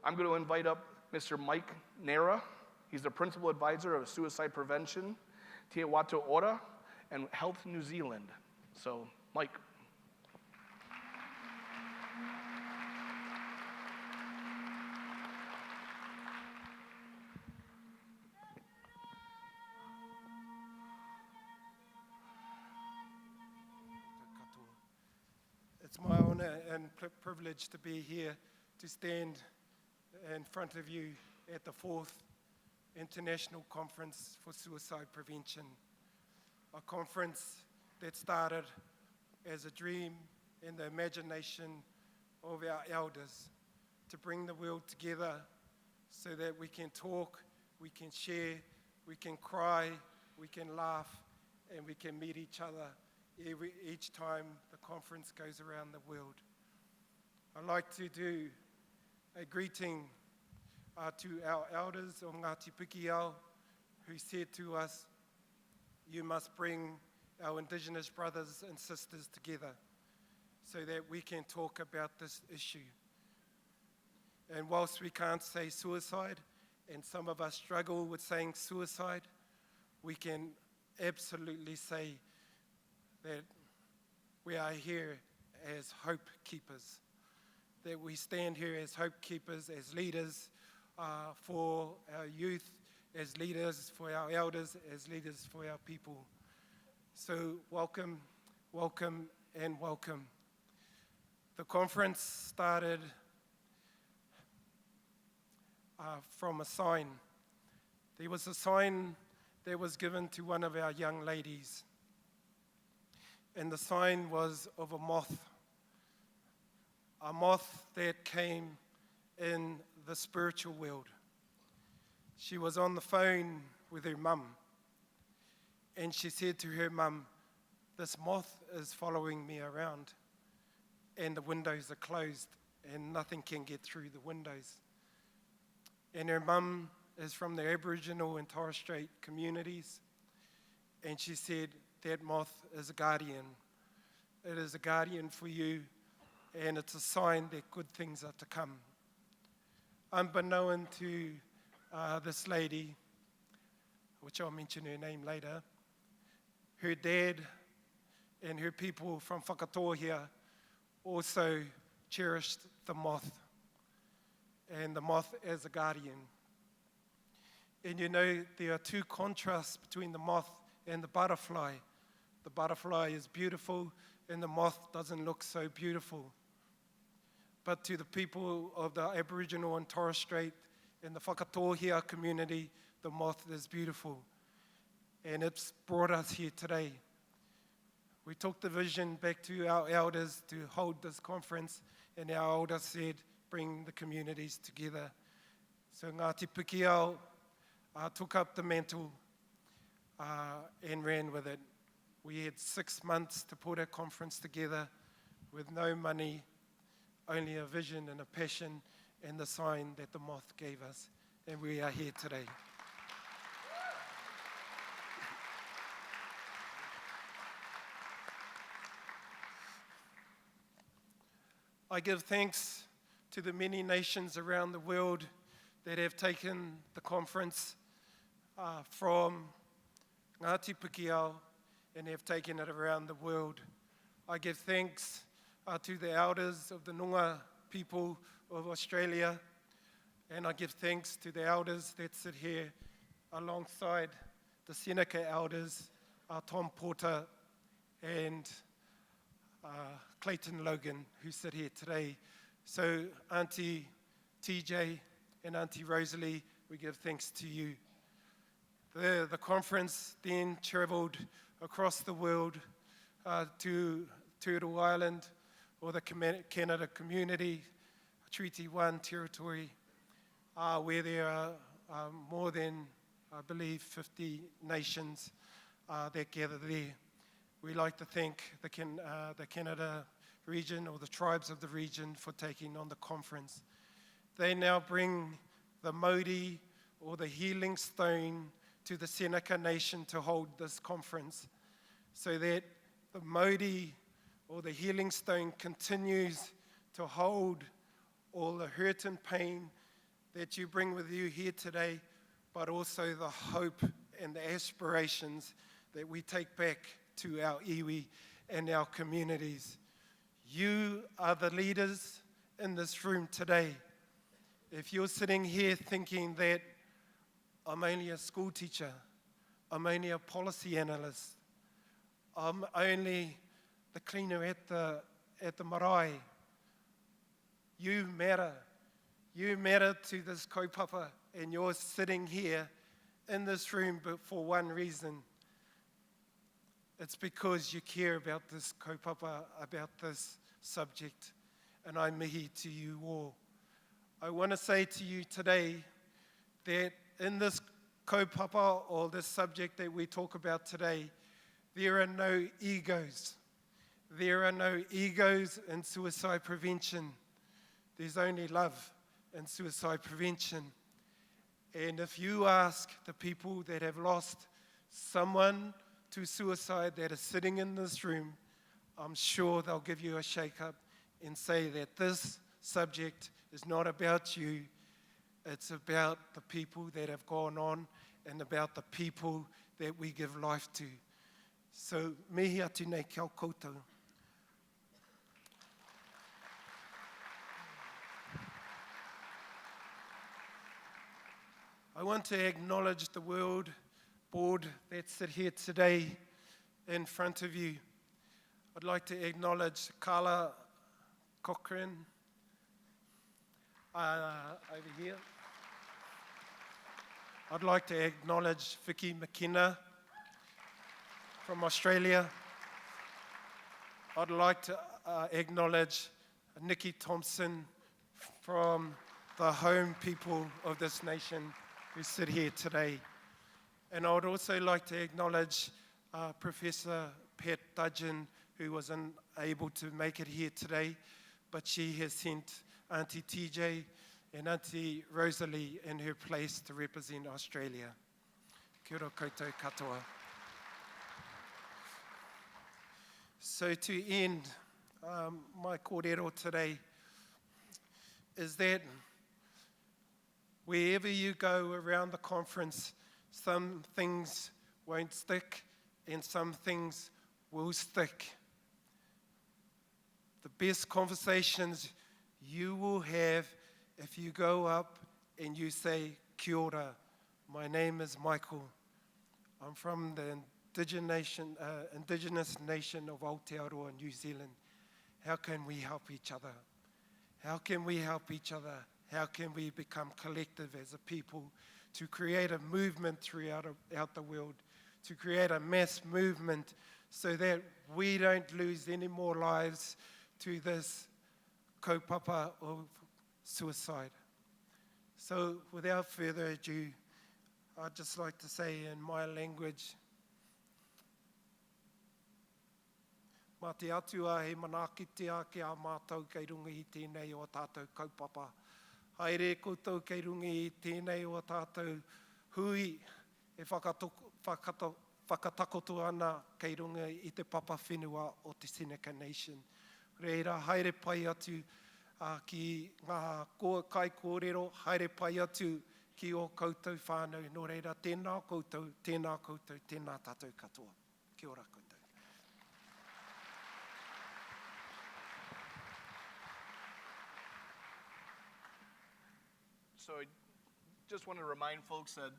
I'm going to invite up Mr. Mike Naera. He's the Principal Advisor of Suicide Prevention, Te Aotearoa, and Health New Zealand. So, Mike. It's my honor and privilege to be here to stand in front of you at the 4th International Conference for Suicide Prevention, a conference that started as a dream in the imagination of our elders to bring the world together so that we can talk, we can share, we can cry, we can laugh, and we can meet each other each time the conference goes around the world. I'd like to do a greeting to our elders of Ngāti Pukiao, who said to us, you must bring our Indigenous brothers and sisters together so that we can talk about this issue. And whilst we can't say suicide, and some of us struggle with saying suicide, we can absolutely say that we are here as hope keepers, that we stand here as hope keepers, as leaders for our youth, as leaders for our elders, as leaders for our people. So welcome, welcome, and welcome. The conference started from a sign. There was a sign that was given to one of our young ladies, and the sign was of a moth that came in the spiritual world. She was on the phone with her mum, and she said to her mum, this moth is following me around, and the windows are closed, and nothing can get through the windows. And her mum is from the Aboriginal and Torres Strait communities, and she said, that moth is a guardian. It is a guardian for you, and it's a sign that good things are to come. Unbeknown to this lady, which I'll mention her name later, her dad and her people from Whakatohea also cherished the moth, and the moth as a guardian. And you know, there are two contrasts between the moth and the butterfly. The butterfly is beautiful, and the moth doesn't look so beautiful. But to the people of the Aboriginal and Torres Strait and the Whakatohea community, the moth is beautiful. And it's brought us here today. We took the vision back to our elders to hold this conference, and our elders said, bring the communities together. So Ngāti Pukiao took up the mantle and ran with it. We had 6 months to put a conference together with no money, only a vision and a passion and the sign that the moth gave us. And we are here today. I give thanks to the many nations around the world that have taken the conference from Ngāti Pukiao and have taken it around the world. I give thanks to the elders of the Noongar people of Australia, and I give thanks to the elders that sit here alongside the Seneca elders, Tom Porter and Clayton Logan, who sit here today. So Auntie TJ and Auntie Rosalie, we give thanks to you. The conference then travelled across the world to Turtle Island, or the Canada Community, Treaty 1 territory, where there are more than, I believe, 50 nations that gather there. We like to thank the Canada region, or the tribes of the region, for taking on the conference. They now bring the Maori, or the healing stone, to the Seneca Nation to hold this conference, so that the Maori, or the healing stone, continues to hold all the hurt and pain that you bring with you here today, but also the hope and the aspirations that we take back to our iwi and our communities. You are the leaders in this room today. If you're sitting here thinking that I'm only a school teacher, I'm only a policy analyst, I'm only the cleaner at the marae, you matter. You matter to this kaupapa, and you're sitting here in this room but for one reason. It's because you care about this kaupapa, about this subject, and I mihi to you all. I want to say to you today that in this kaupapa, or this subject that we talk about today, there are no egos. There are no egos in suicide prevention. There's only love in suicide prevention. And if you ask the people that have lost someone to suicide that are sitting in this room, I'm sure they'll give you a shake-up and say that this subject is not about you, it's about the people that have gone on and about the people that we give life to. So, mihi atu nei kia koutou. I want to acknowledge the World Board that sit here today in front of you. I'd like to acknowledge Carla Cochrane over here. I'd like to acknowledge Vicky McKenna from Australia. I'd like to acknowledge Nikki Thompson from the home people of this nation who sit here today. And I would also like to acknowledge Professor Pat Dudgeon, who was unable to make it here today, but she has sent Auntie TJ and Auntie Rosalie in her place to represent Australia. Kia ora koutou katoa. So to end my kōrero today is that wherever you go around the conference, some things won't stick and some things will stick. The best conversations you will have if you go up and you say, Kia ora, my name is Michael. I'm from the Indigenous nation of Aotearoa, New Zealand. How can we help each other? How can we help each other? How can we become collective as a people to create a movement throughout the world, to create a mass movement so that we don't lose any more lives to this kaupapa of suicide. So without further ado, I'd just like to say in my language, mā te atua he manakitea ki a mātou kei rungi i tēnei o tātou kaupapa. Haere koutou kei rungi i tēnei o tātou hui e whakatakoto ana kei rungi i te papa whenua o te Seneca Nation. Reira, haere pai atu ki ngā kai kōrero, haere pai atu ki o koutou whānau. Nō reira, tēnā koutou, tēnā tātou katoa. Kia ora koutou. So I just want to remind folks that